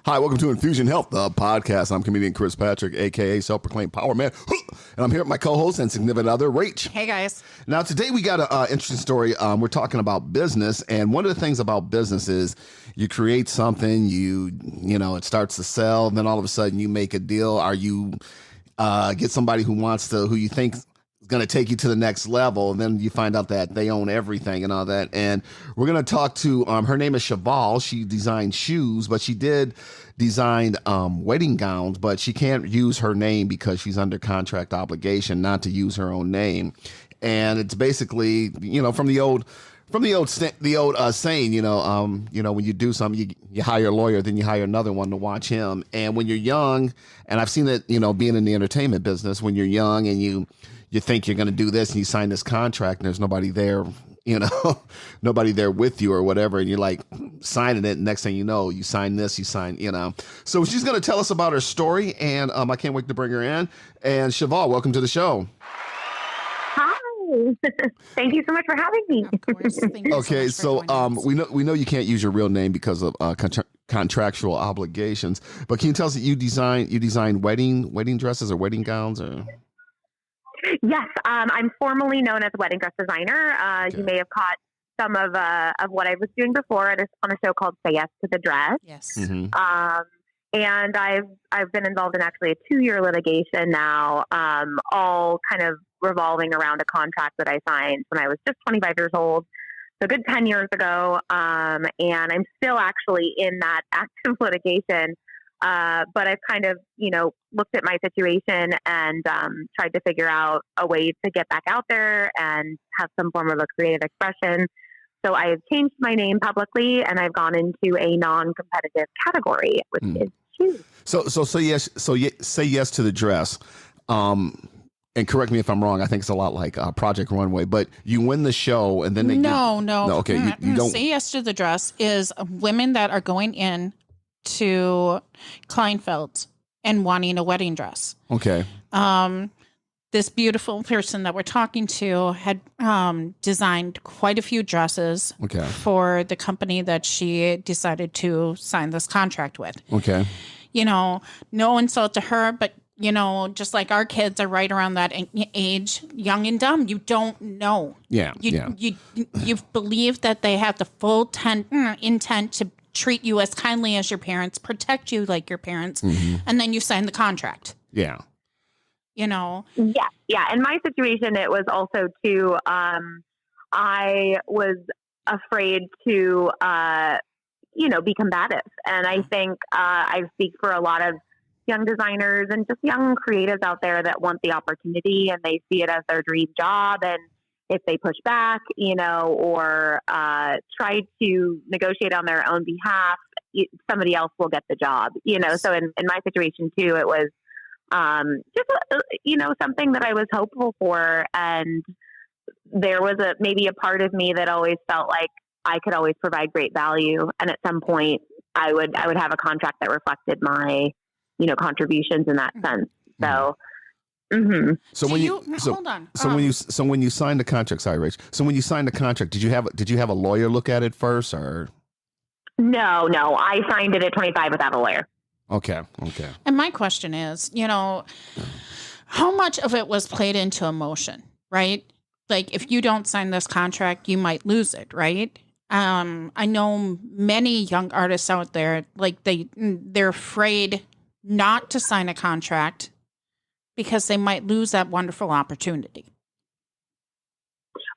Hi, welcome to Infusion Health, the podcast. I'm comedian Chris Patrick, a.k.a. self-proclaimed power man. And I'm here with my co-host and significant other, Rach. Hey, guys. Now, today we got an interesting story. We're talking about business. And one of the things about business is you create something, you know, it starts to sell. And then all of a sudden you make a deal, or you get somebody who you think is going to take you to the next level. And then you find out that they own everything and all that. And we're going to talk to, her name is Cheval. She designed shoes, but she did design wedding gowns, but she can't use her name because she's under contract obligation not to use her own name. And it's basically, you know, from the old saying, when you do something, you hire a lawyer, then you hire another one to watch him. And when you're young, and I've seen it, being in the entertainment business, when you're young and you think you're going to do this and you sign this contract and there's nobody there, nobody there with you or whatever. And you're like signing it. And next thing you know, you sign this, So she's going to tell us about her story. And I can't wait to bring her in. And Cheval, welcome to the show. Hi. Thank you so much for having me. Of course. Thank you Okay. so much We know you can't use your real name because of contractual obligations, but can you tell us that you design wedding dresses or wedding gowns or? Yes, I'm formally known as a wedding dress designer. Okay. You may have caught some of what I was doing before on a show called Say Yes to the Dress. Yes. Mm-hmm. And I've been involved in actually a 2-year litigation now, all kind of revolving around a contract that I signed when I was just 25 years old. So a good 10 years ago. And I'm still actually in that active litigation. But I've kind of, looked at my situation and tried to figure out a way to get back out there and have some form of a creative expression. So I have changed my name publicly and I've gone into a non-competitive category, which is shoes. So say yes to the dress. And correct me if I'm wrong. I think it's a lot like Project Runway, but you win the show and then they No. Okay, you don't. Say Yes to the Dress is women that are going in to Kleinfeld's and wanting a wedding dress. Okay. This beautiful person that we're talking to had designed quite a few dresses for the company that she decided to sign this contract with. Okay. No insult to her, but just like our kids are right around that age, young and dumb, you don't know. Yeah. You believe that they have the full intent to treat you as kindly as your parents, protect you like your parents, and then you sign the contract. Yeah. Yeah. In my situation, it was also too, I was afraid to, be combative. And I think I speak for a lot of young designers and just young creatives out there that want the opportunity and they see it as their dream job. And if they push back, or try to negotiate on their own behalf, somebody else will get the job, So in my situation too, it was just, something that I was hopeful for. And there was maybe a part of me that always felt like I could always provide great value. And at some point I would have a contract that reflected my, contributions in that sense. So, So hold on. When you signed the contract, sorry, Rach. So when you signed the contract, did you have a lawyer look at it first, or? No, I signed it at 25 without a lawyer. Okay. And my question is, how much of it was played into emotion, right? Like if you don't sign this contract, you might lose it, right? I know many young artists out there, like they're afraid not to sign a contract because they might lose that wonderful opportunity.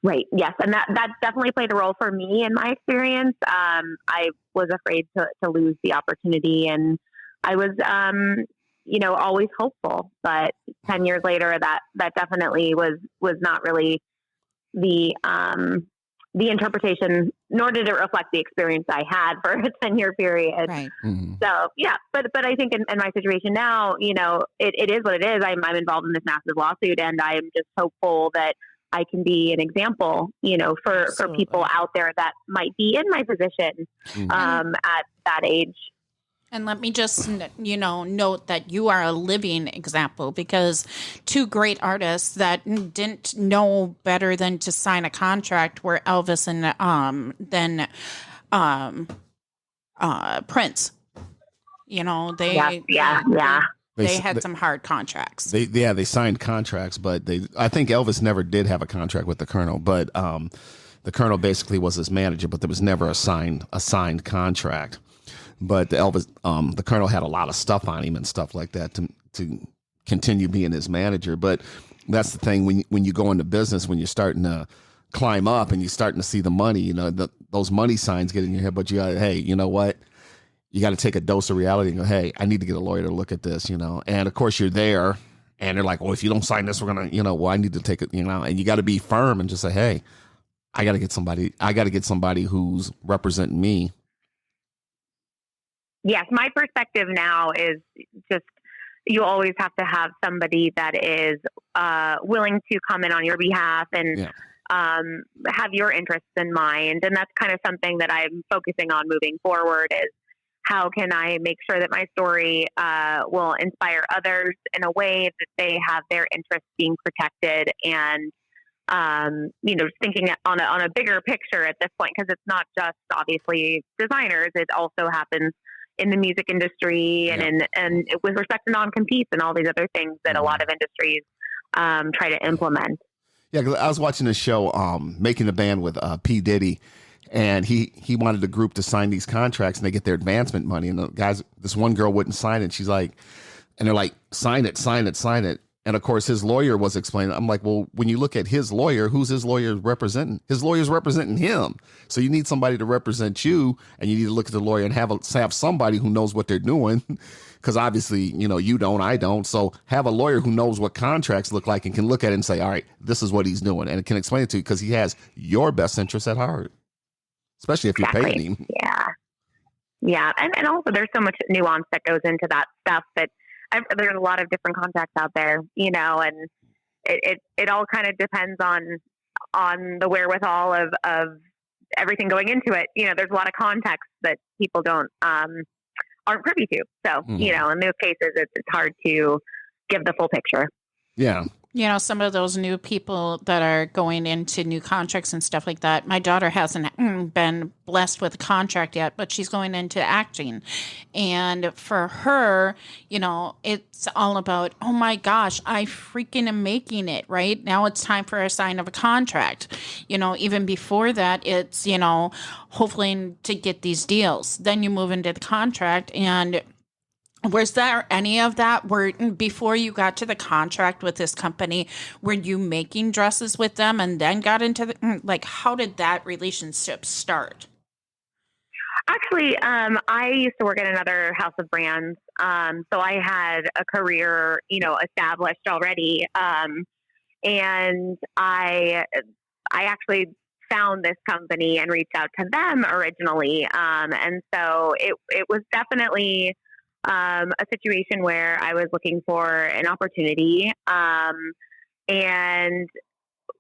Right. Yes. And that definitely played a role for me in my experience. I was afraid to lose the opportunity and I was, always hopeful, but 10 years later, that definitely was not really the interpretation, nor did it reflect the experience I had for a 10-year period. Right. Mm-hmm. So yeah, but I think in my situation now, it is what it is. I'm involved in this massive lawsuit and I am just hopeful that I can be an example, for people out there that might be in my position, at that age. And let me just, note that you are a living example because two great artists that didn't know better than to sign a contract were Elvis and then Prince. You know, they yeah. had some hard contracts. They signed contracts, but I think Elvis never did have a contract with the Colonel, but the Colonel basically was his manager, but there was never a signed contract. But the Colonel had a lot of stuff on him and stuff like that to continue being his manager. But that's the thing when you go into business, when you're starting to climb up and you're starting to see the money, you know, those money signs get in your head, but you got, hey, you know what? You got to take a dose of reality and go, hey, I need to get a lawyer to look at this, you know. And of course you're there and they're like, well, if you don't sign this, we're going to, you know, well, I need to take it, you know, and you got to be firm and just say, hey, I got to get somebody who's representing me. Yes. My perspective now is just, you always have to have somebody that is willing to come in on your behalf and have your interests in mind. And that's kind of something that I'm focusing on moving forward is how can I make sure that my story will inspire others in a way that they have their interests being protected and, you know, thinking on a bigger picture at this point, because it's not just obviously designers. It also happens in the music industry and with respect to non-competes and all these other things that a lot of industries try to implement. Yeah, 'cause I was watching this show, Making the Band with P. Diddy, and he wanted the group to sign these contracts and they get their advancement money. And the guys, this one girl wouldn't sign it. She's like, and they're like, sign it, sign it, sign it. And of course, his lawyer was explaining. I'm like, well, when you look at his lawyer, who's his lawyer representing? His lawyer's representing him. So you need somebody to represent you, and you need to look at the lawyer and have somebody who knows what they're doing. Because obviously, you know, you don't, I don't. So have a lawyer who knows what contracts look like and can look at it and say, all right, this is what he's doing. And it can explain it to you because he has your best interest at heart, especially if you're paying him. Yeah. Yeah. And also there's so much nuance that goes into that stuff that there's a lot of different contracts out there, you know, and it all kind of depends on the wherewithal of everything going into it. You know, there's a lot of context that people aren't privy to. So, you know, in those cases, it's hard to give the full picture. Yeah. You know, some of those new people that are going into new contracts and stuff like that. My daughter hasn't been blessed with a contract yet, but she's going into acting. And for her, you know, it's all about, oh my gosh, I freaking am making it, right? Now it's time for a sign of a contract. You know, even before that, it's, you know, hopefully to get these deals. Then you move into the contract and was there any of that where before you got to the contract with this company, were you making dresses with them and then got into the, like, how did that relationship start? Actually, I used to work at another house of brands. So I had a career, you know, established already. And I actually found this company and reached out to them originally. And so it was definitely a situation where I was looking for an opportunity. And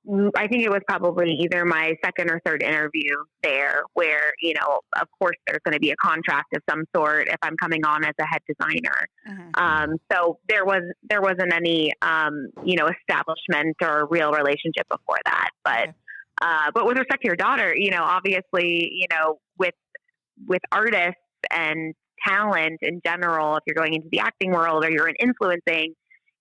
I think it was probably either my second or third interview there where, you know, of course there's going to be a contract of some sort if I'm coming on as a head designer. Mm-hmm. So there wasn't any, you know, establishment or real relationship before that. But with respect to your daughter, you know, obviously, you know, with artists and talent in general, if you're going into the acting world or you're in influencing,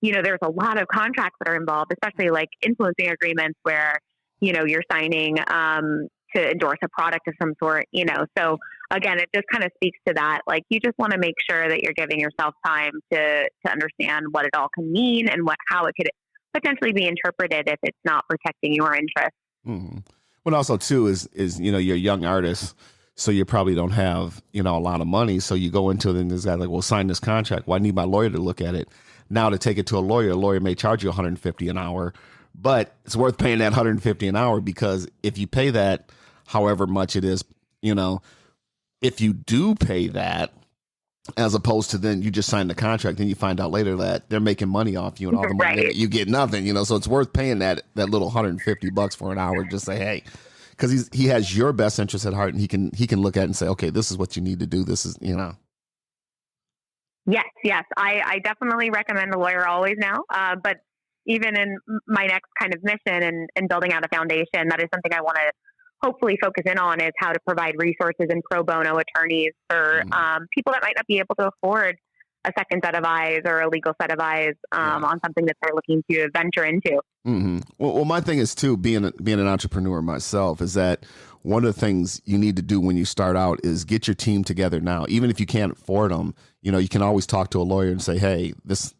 you know, there's a lot of contracts that are involved, especially like influencing agreements where, you know, you're signing to endorse a product of some sort, you know. So again, it just kind of speaks to that. Like, you just want to make sure that you're giving yourself time to understand what it all can mean and how it could potentially be interpreted if it's not protecting your interests. Mm-hmm. Well, also too is, you know, you're a young artist, so you probably don't have, you know, a lot of money. So you go into it and this guy's like, well, sign this contract. Well, I need my lawyer to look at it. Now to take it to a lawyer may charge you $150 an hour, but it's worth paying that $150 an hour, because if you pay that, however much it is, you know, if you do pay that, as opposed to then you just sign the contract and you find out later that they're making money off you and all the money right. You get nothing, you know. So it's worth paying that little $150 for an hour. Just say, hey, because he has your best interest at heart, and he can look at it and say, okay, this is what you need to do. This is, you know. Yes. I definitely recommend a lawyer always now. But even in my next kind of mission and building out a foundation, that is something I want to hopefully focus in on is how to provide resources and pro bono attorneys for people that might not be able to afford a second set of eyes or a legal set of eyes on something that they're looking to venture into. Mm-hmm. Well, my thing is too, being an entrepreneur myself, is that one of the things you need to do when you start out is get your team together now. Even if you can't afford them, you can always talk to a lawyer and say, hey,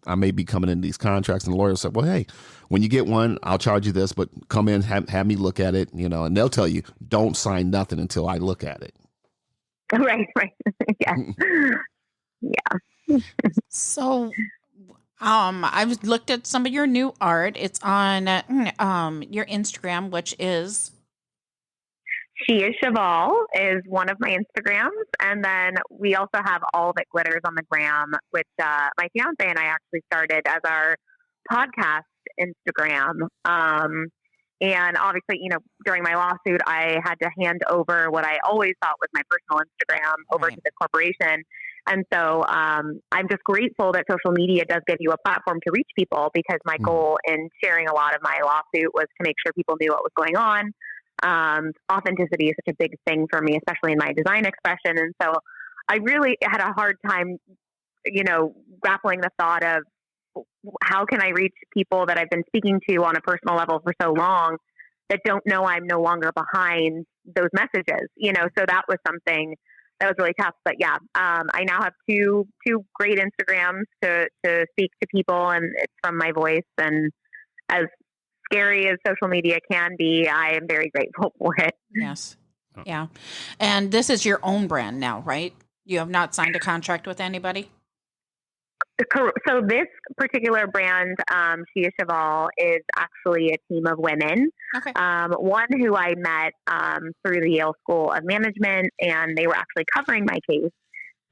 I may be coming in these contracts. And the lawyer will say, well, hey, when you get one, I'll charge you this, but come in, have me look at it, and they'll tell you, don't sign nothing until I look at it. Right. Yes. Yeah. So, I've looked at some of your new art. It's on your Instagram, which is She is Cheval is one of my Instagrams. And then we also have All That Glitters on the gram, which my fiance and I actually started as our podcast Instagram. And obviously, during my lawsuit, I had to hand over what I always thought was my personal Instagram over to the corporation. And so I'm just grateful that social media does give you a platform to reach people, because my goal in sharing a lot of my lawsuit was to make sure people knew what was going on. Authenticity is such a big thing for me, especially in my design expression. And so I really had a hard time, grappling the thought of how can I reach people that I've been speaking to on a personal level for so long that don't know I'm no longer behind those messages, so that was something that was really tough. But yeah, I now have two great Instagrams to speak to people, and it's from my voice. And as scary as social media can be, I am very grateful for it. Yes. Yeah. And this is your own brand now, right? You have not signed a contract with anybody? So this particular brand, She is Cheval, is actually a team of women. Okay. One who I met through the Yale School of Management, and they were actually covering my case.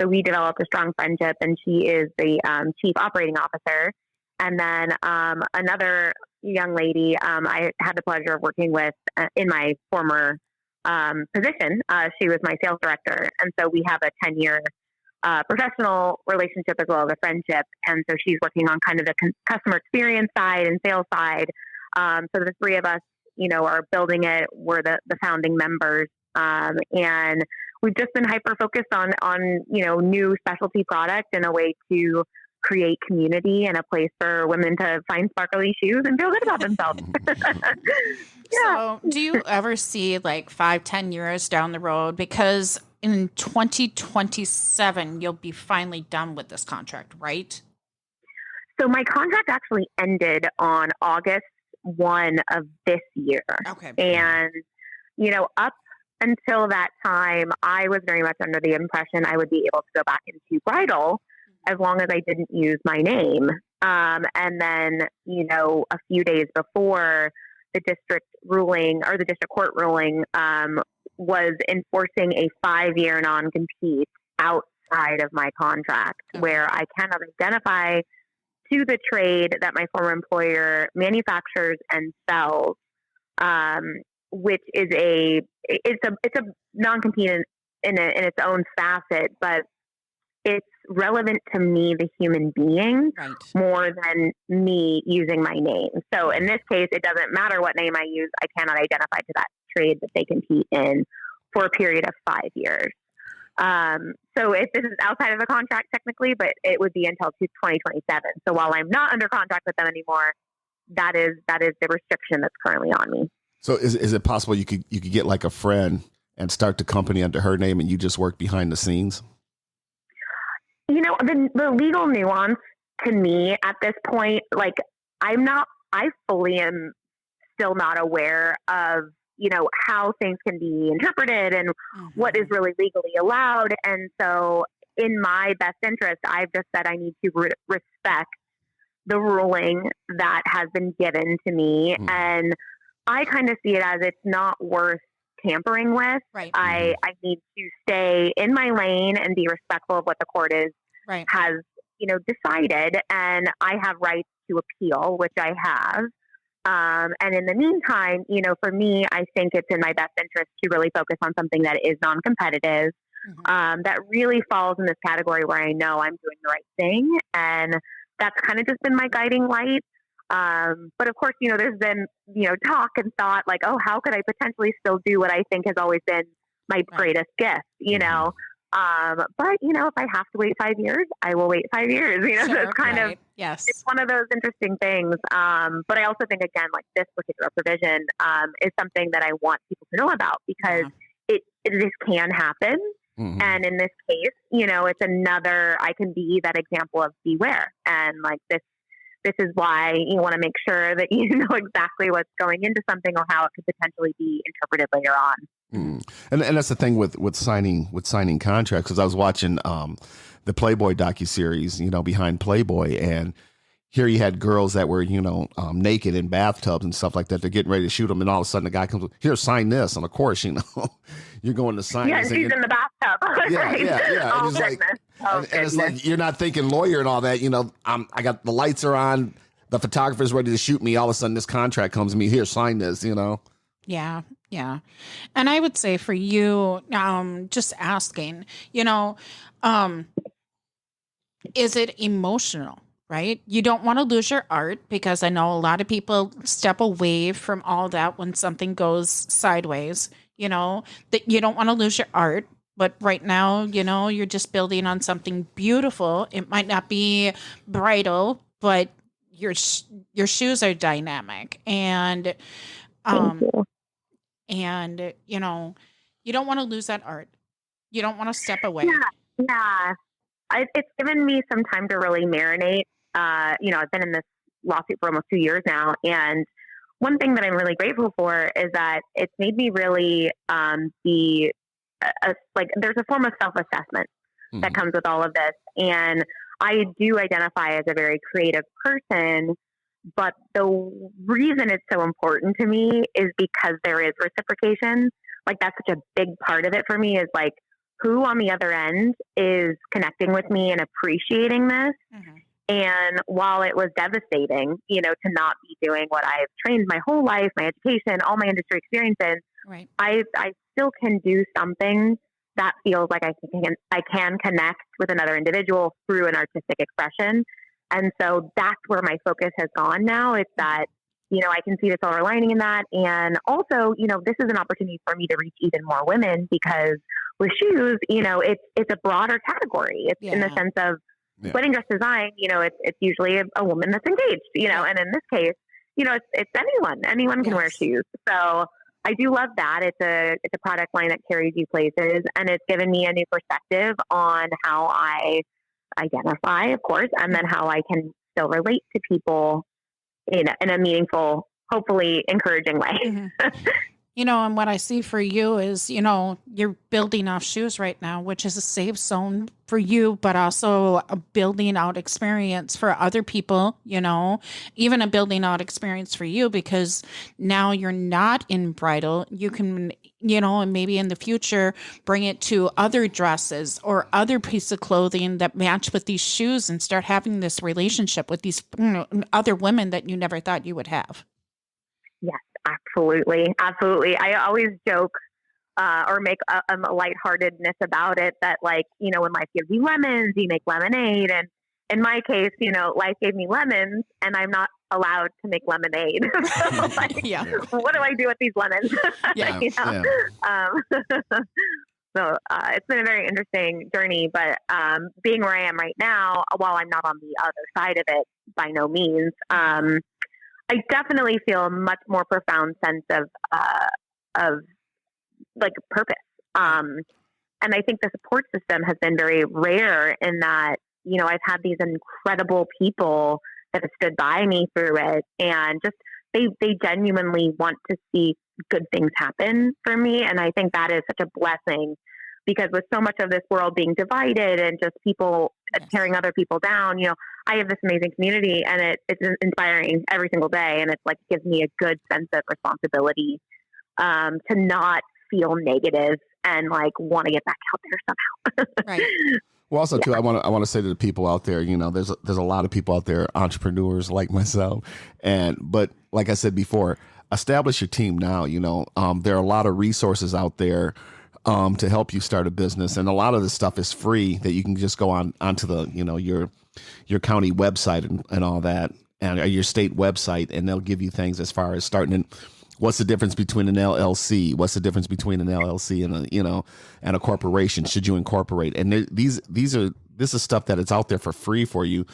So we developed a strong friendship, and she is the chief operating officer. And then another young lady I had the pleasure of working with in my former position. She was my sales director. And so we have a 10-year professional relationship as well as a friendship. And so she's working on kind of the customer experience side and sales side. So the three of us, are building it. We're the founding members. And we've just been hyper focused on, new specialty products and a way to create community and a place for women to find sparkly shoes and feel good about themselves. So do you ever see like 5-10 years down the road? Because in 2027, you'll be finally done with this contract, right? So my contract actually ended on August 1 of this year. Okay. And, up until that time, I was very much under the impression I would be able to go back into bridal as long as I didn't use my name. And then, a few days before, the district court ruling was enforcing a 5-year non-compete outside of my contract, where I cannot identify to the trade that my former employer manufactures and sells, which is it's a non-compete in its own facet, but it's relevant to me, the human being, right, more than me using my name. So in this case, it doesn't matter what name I use. I cannot identify to that trade that they compete in for a period of 5 years. So if this is outside of the contract technically, but it would be until 2027. So while I'm not under contract with them anymore, that is the restriction that's currently on me. So is it possible you could get like a friend and start the company under her name and you just work behind the scenes? The legal nuance to me at this point, like I fully am still not aware of, how things can be interpreted and what is really legally allowed. And so in my best interest, I've just said I need to respect the ruling that has been given to me. And I kind of see it as it's not worth tampering with. Right. I need to stay in my lane and be respectful of what the court has, decided. And I have rights to appeal, which I have. And in the meantime, for me, I think it's in my best interest to really focus on something that is non-competitive, that really falls in this category where I know I'm doing the right thing. And that's kind of just been my guiding light. But of course, there's been, talk and thought like, oh, how could I potentially still do what I think has always been my greatest gift, but if I have to wait 5 years, I will wait 5 years, so it's kind of, yes, it's one of those interesting things. But I also think, again, like this particular provision, is something that I want people to know about because this can happen. Mm-hmm. And in this case, it's another, I can be that example of beware. And like this is why you want to make sure that you know exactly what's going into something or how it could potentially be interpreted later on. Mm. And that's the thing with signing contracts. Because I was watching the Playboy docuseries, behind Playboy, and here you had girls that were naked in bathtubs and stuff like that. They're getting ready to shoot them, and all of a sudden the guy comes, here, sign this, and of course you're going to sign. Yeah, this she's in the bathtub. Yeah, right? yeah. Oh, And it's like, oh, and it's like you're not thinking lawyer and all that. I got the lights are on, the photographer's ready to shoot me. All of a sudden, this contract comes to me. Here, sign this. Yeah. Yeah. And I would say for you, just asking, is it emotional, right? You don't want to lose your art because I know a lot of people step away from all that when something goes sideways, that you don't want to lose your art. But right now, you're just building on something beautiful. It might not be bridal, but your shoes are dynamic. And, Thank you. and you don't want to lose that art. You don't want to step away. Yeah. It's given me some time to really marinate. I've been in this lawsuit for almost 2 years now, and one thing that I'm really grateful for is that it's made me really be there's a form of self-assessment that comes with all of this, and I do identify as a very creative person. But the reason it's so important to me is because there is reciprocation. Like that's such a big part of it for me is like who on the other end is connecting with me and appreciating this. Mm-hmm. And while it was devastating, to not be doing what I've trained my whole life, my education, all my industry experiences, right. I still can do something that feels like I can connect with another individual through an artistic expression. And so that's where my focus has gone now. It's that, I can see the silver lining in that. And also, this is an opportunity for me to reach even more women because with shoes, it's a broader category. It's in the sense of wedding dress design, it's usually a woman that's engaged, and in this case, it's anyone can wear shoes. So I do love that. It's a product line that carries you places, and it's given me a new perspective on how I identify, of course, and then how I can still relate to people in a meaningful, hopefully encouraging way. Mm-hmm. And what I see for you is, you're building off shoes right now, which is a safe zone for you, but also a building out experience for other people, even a building out experience for you because now you're not in bridal. You can, and maybe in the future, bring it to other dresses or other pieces of clothing that match with these shoes and start having this relationship with these other women that you never thought you would have. Yes, absolutely. Absolutely. I always joke or make a lightheartedness about it that when life gives you lemons, you make lemonade. And in my case, life gave me lemons and I'm not allowed to make lemonade. So, what do I do with these lemons? So it's been a very interesting journey, but being where I am right now, while I'm not on the other side of it, by no means, I definitely feel a much more profound sense of purpose. And I think the support system has been very rare in that, I've had these incredible people that have stood by me through it and just, they genuinely want to see good things happen for me. And I think that is such a blessing because with so much of this world being divided and just people tearing other people down, I have this amazing community and it's inspiring every single day. And it's gives me a good sense of responsibility to not feel negative and want to get back out there somehow. Right. Well, also too, I want to say to the people out there, there's a lot of people out there, entrepreneurs like myself, but like I said before, establish your team now. There are a lot of resources out there to help you start a business, and a lot of this stuff is free that you can just go onto the your county website and all that. and your state website, and they'll give you things as far as starting in what's the difference between an LLC, what's the difference between an LLC and and a corporation. Should you incorporate? And this is stuff that it's out there for free for you.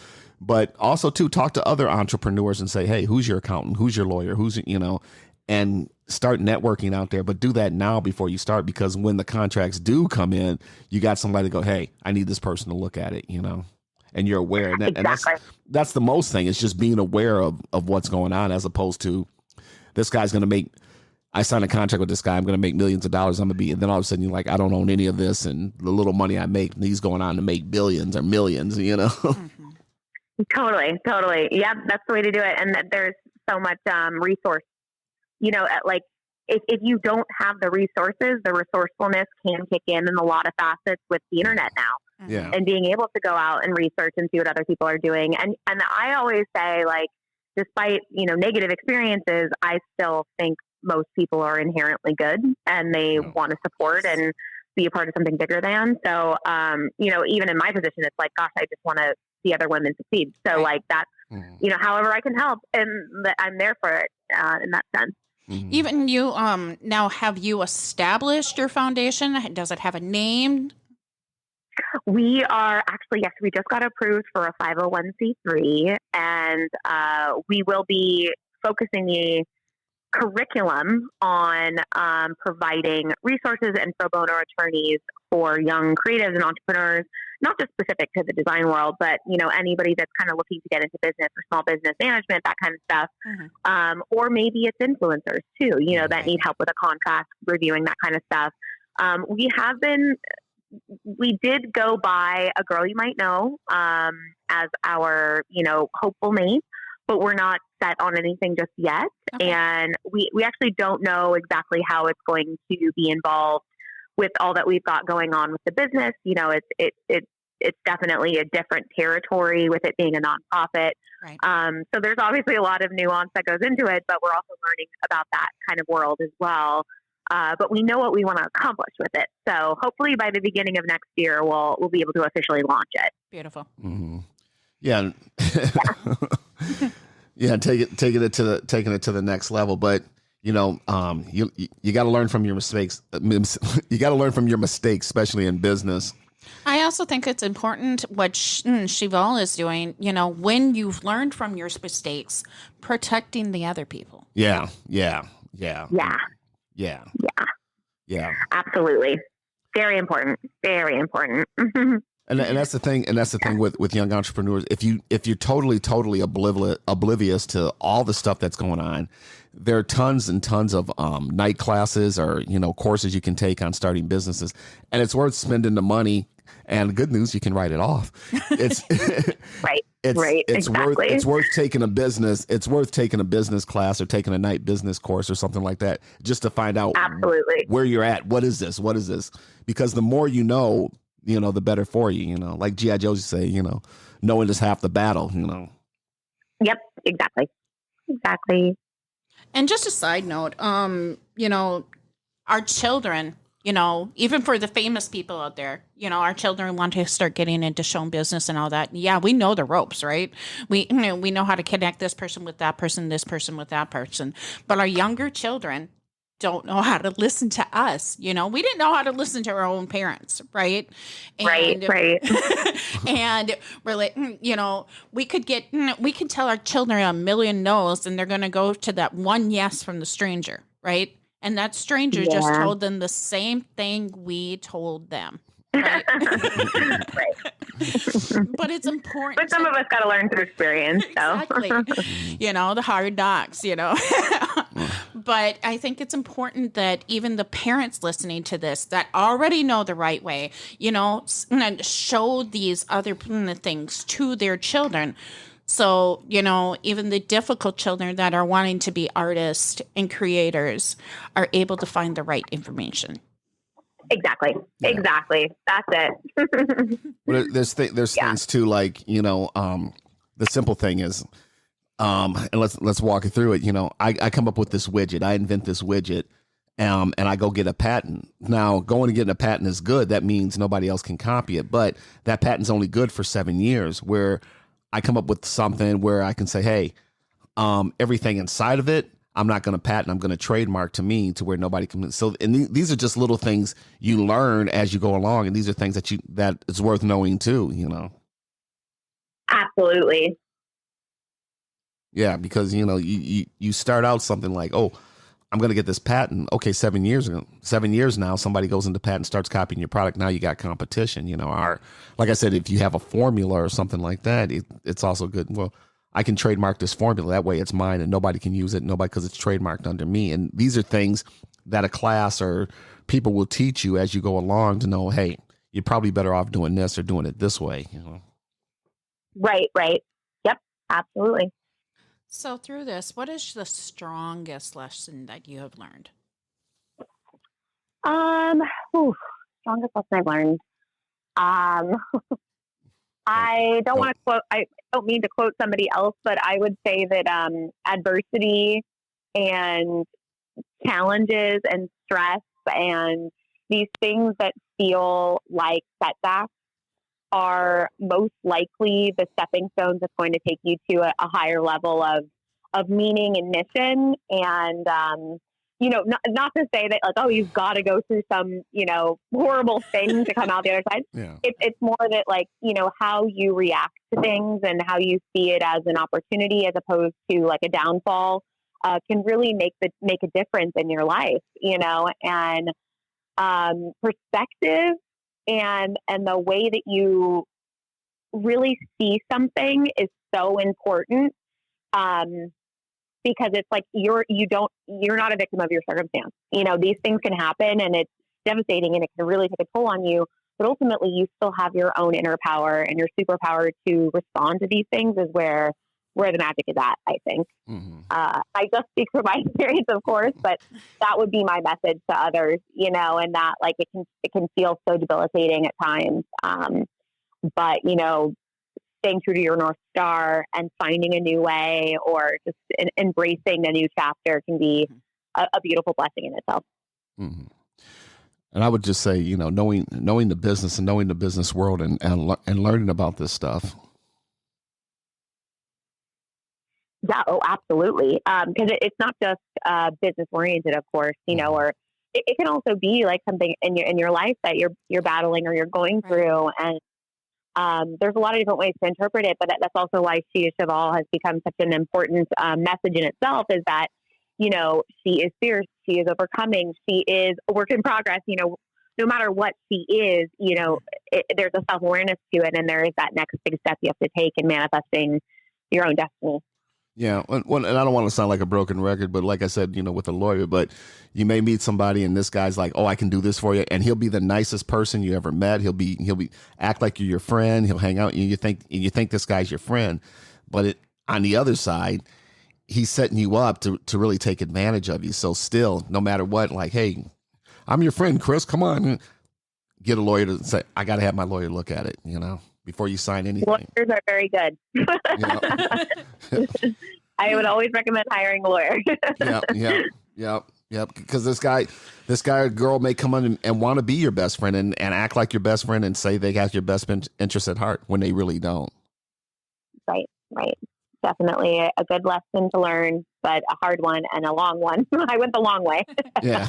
But also to talk to other entrepreneurs and say, hey, who's your accountant? Who's your lawyer? Who's, and start networking out there. But do that now before you start, because when the contracts do come in, you got somebody to go, hey, I need this person to look at it, and you're aware. And that's the most thing. It's just being aware of what's going on, as opposed to this guy's going to I signed a contract with this guy, I'm going to make millions of dollars. And then all of a sudden you're like, I don't own any of this. And the little money I make, he's going on to make billions or millions, Mm-hmm. Totally. Yeah, that's the way to do it. And that there's so much resource, like if you don't have the resources, the resourcefulness can kick in a lot of facets with the internet now. Yeah. And being able to go out and research and see what other people are doing. And I always say, like, despite, negative experiences, I still think most people are inherently good and they want to support and be a part of something bigger than. So, even in my position, it's like, gosh, I just want to see other women succeed. So like that's, however I can help, and I'm there for it in that sense. Mm-hmm. Even you, now have you established your foundation? Does it have a name? We are actually, yes, we just got approved for a 501c3, and we will be focusing the curriculum on providing resources and pro bono attorneys for young creatives and entrepreneurs, not just specific to the design world, but, anybody that's kind of looking to get into business or small business management, that kind of stuff. Mm-hmm. Or maybe it's influencers too, that need help with a contract, reviewing that kind of stuff. We did go by a girl you might know as our, hopeful mate, but we're not set on anything just yet. Okay. And we actually don't know exactly how it's going to be involved with all that we've got going on with the business. It's definitely a different territory with it being a nonprofit. Right. So there's obviously a lot of nuance that goes into it, but we're also learning about that kind of world as well. But we know what we want to accomplish with it. So hopefully by the beginning of next year, we'll be able to officially launch it. Beautiful. Mm-hmm. Yeah. Yeah. Taking it to the next level. But you got to learn from your mistakes. You got to learn from your mistakes, especially in business. I also think it's important what Shival is doing, when you've learned from your mistakes, protecting the other people. Yeah. Absolutely. Very important. Very important. And that's the thing. And that's the thing with young entrepreneurs. If you're totally oblivious to all the stuff that's going on, there are tons and tons of night classes or courses you can take on starting businesses, and it's worth spending the money. And good news, you can write it off. It's right. It's exactly. worth taking a business. It's worth taking a business class or taking a night business course or something like that, just to find out absolutely where you're at. What is this? Because the more the better for you. Like G.I. Joe say, knowing is half the battle. Yep. Exactly. And just a side note, our children. Even for the famous people out there, our children want to start getting into show business and all that. Yeah, we know the ropes, right? We know how to connect this person with that person, this person with that person. But our younger children don't know how to listen to us. We didn't know how to listen to our own parents, right? And, right. And we're like, we could tell our children a million no's, and they're going to go to that one yes from the stranger, right? And that stranger just told them the same thing we told them. Right? Right. But it's important. But some of us got to learn through experience. So. Exactly. The hard knocks, But I think it's important that even the parents listening to this that already know the right way, show these other things to their children. So, even the difficult children that are wanting to be artists and creators are able to find the right information. Exactly. Yeah. Exactly. That's it. Well, there's things too, like, the simple thing is, and let's walk it through it. I come up with this widget. I invent this widget, and I go get a patent. Now, going and getting a patent is good. That means nobody else can copy it. But that patent's only good for 7 years, where I come up with something where I can say, hey, everything inside of it, I'm not going to patent. I'm going to trademark to me to where nobody can. So, and these are just little things you learn as you go along, and these are things that it's worth knowing too. Absolutely. Yeah, because you start out something like, oh, I'm going to get this patent. Okay, 7 years now, somebody goes into patent, starts copying your product. Now you got competition. Like I said, if you have a formula or something like that, it's also good. Well, I can trademark this formula. That way it's mine and nobody can use it. Because it's trademarked under me. And these are things that a class or people will teach you as you go along to know, hey, you're probably better off doing this or doing it this way. Right. Yep. Absolutely. So through this, what is the strongest lesson that you have learned? Strongest lesson I've learned. I don't want to quote, I don't mean to quote somebody else, but I would say that adversity and challenges and stress and these things that feel like setbacks are most likely the stepping stones that's going to take you to a higher level of meaning and mission. And, not to say that like, oh, you've got to go through some, horrible thing to come out the other side. Yeah. It's more that like, how you react to things and how you see it as an opportunity as opposed to like a downfall can really make a difference in your life, and perspective and the way that you really see something is so important. Because it's like you're not a victim of your circumstance. These things can happen and it's devastating and it can really take a toll on you. But ultimately, you still have your own inner power and your superpower to respond to these things is where the magic is at, I think. Mm-hmm. I just speak from my experience, of course, but that would be my message to others, and that like it can feel so debilitating at times. But, staying true to your North Star and finding a new way or just embracing a new chapter can be a beautiful blessing in itself. Mm-hmm. And I would just say, knowing the business and knowing the business world and learning about this stuff. Yeah, oh, absolutely. Because it's not just business oriented, of course, or it can also be like something in your life that you're battling or you're going through. And there's a lot of different ways to interpret it, but that's also why She is Cheval has become such an important message in itself is that, she is fierce, she is overcoming, she is a work in progress, no matter what she is, there's a self-awareness to it. And there is that next big step you have to take in manifesting your own destiny. Yeah. And I don't want to sound like a broken record, but like I said, with a lawyer, but you may meet somebody and this guy's like, oh, I can do this for you. And he'll be the nicest person you ever met. He'll be act like you're your friend. He'll hang out. And you think this guy's your friend, but on the other side, he's setting you up to really take advantage of you. So still, no matter what, like, hey, I'm your friend, Chris, come on, get a lawyer to say, I got to have my lawyer look at it, before you sign anything. Lawyers are very good. I would always recommend hiring a lawyer. Yeah. Because this guy or girl may come on and want to be your best friend and act like your best friend and say they got your best interest at heart when they really don't. Right. Definitely a good lesson to learn, but a hard one and a long one. I went the long way. Yeah.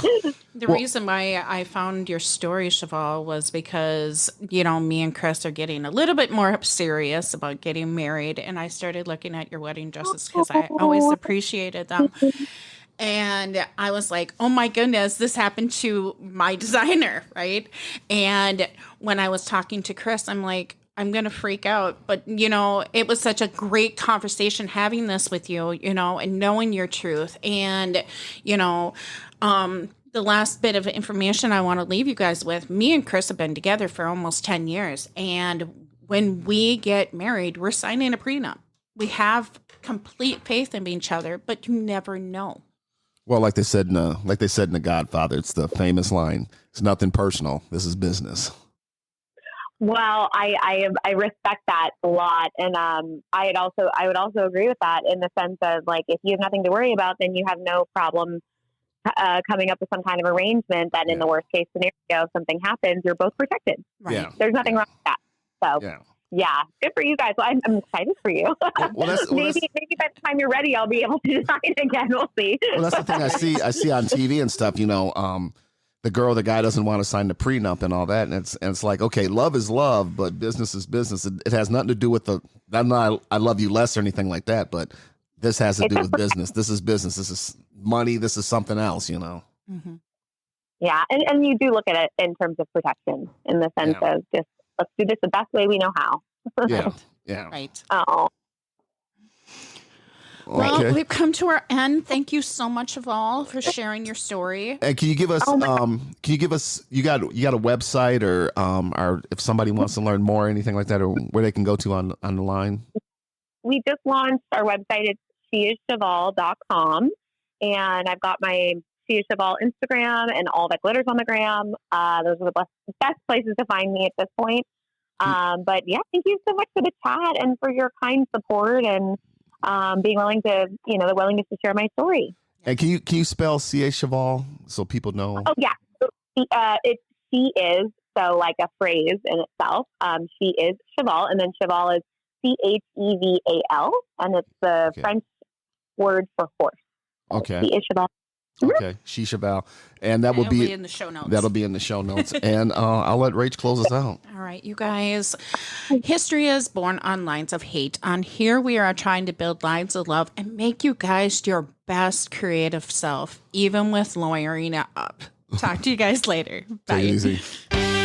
The reason why I found your story, Cheval, was because, me and Chris are getting a little bit more serious about getting married. And I started looking at your wedding dresses because I always appreciated them. And I was like, oh my goodness, this happened to my designer, right? And when I was talking to Chris, I'm like, I'm going to freak out. But, it was such a great conversation having this with you, and knowing your truth. And, the last bit of information I want to leave you guys with, me and Chris have been together for almost 10 years. And when we get married, we're signing a prenup. We have complete faith in each other, but you never know. Well, like they said in The Godfather, it's the famous line, it's nothing personal. This is business. Well, I respect that a lot. And I would also agree with that in the sense of like, if you have nothing to worry about, then you have no problem coming up with some kind of arrangement that in the worst case scenario, if something happens, you're both protected. Right. Yeah. There's nothing wrong with that. So Yeah, good for you guys. Well, I'm excited for you. Maybe by the time you're ready, I'll be able to design again. We'll see. Well, that's the thing I see on TV and stuff. The guy doesn't want to sign the prenup and all that, and it's like, okay, love is love, but business is business. It has nothing to do with I'm not I love you less or anything like that, but this has to do with business. This is business. This is money. This is something else. Mm-hmm. Yeah, and you do look at it in terms of protection, in the sense of just let's do this the best way we know how. Yeah. Right. Oh. Well, we've come to our end. Thank you so much, Cheval, for sharing your story. And can you give us you got a website or if somebody wants to learn more or anything like that, or where they can go to on the line? We just launched our website. It's sheischeval.com, and I've got my She Is Cheval Instagram and all that glitters on the gram. Those are the best places to find me at this point. But yeah, thank you so much for the chat and for your kind support and being willing to, the willingness to share my story. And can you spell C.A. Cheval so people know? Oh yeah, it's She Is, so like a phrase in itself. She is Cheval, and then Cheval is Cheval, and it's the French word for horse. Okay. She is Cheval. Okay, She Cheval, and that'll be in the show notes. That'll be in the show notes, and I'll let Rach close us out. All right, you guys. History is born on lines of hate. On here, we are trying to build lines of love and make you guys your best creative self, even with lawyering it up. Talk to you guys later. Bye. Take it easy.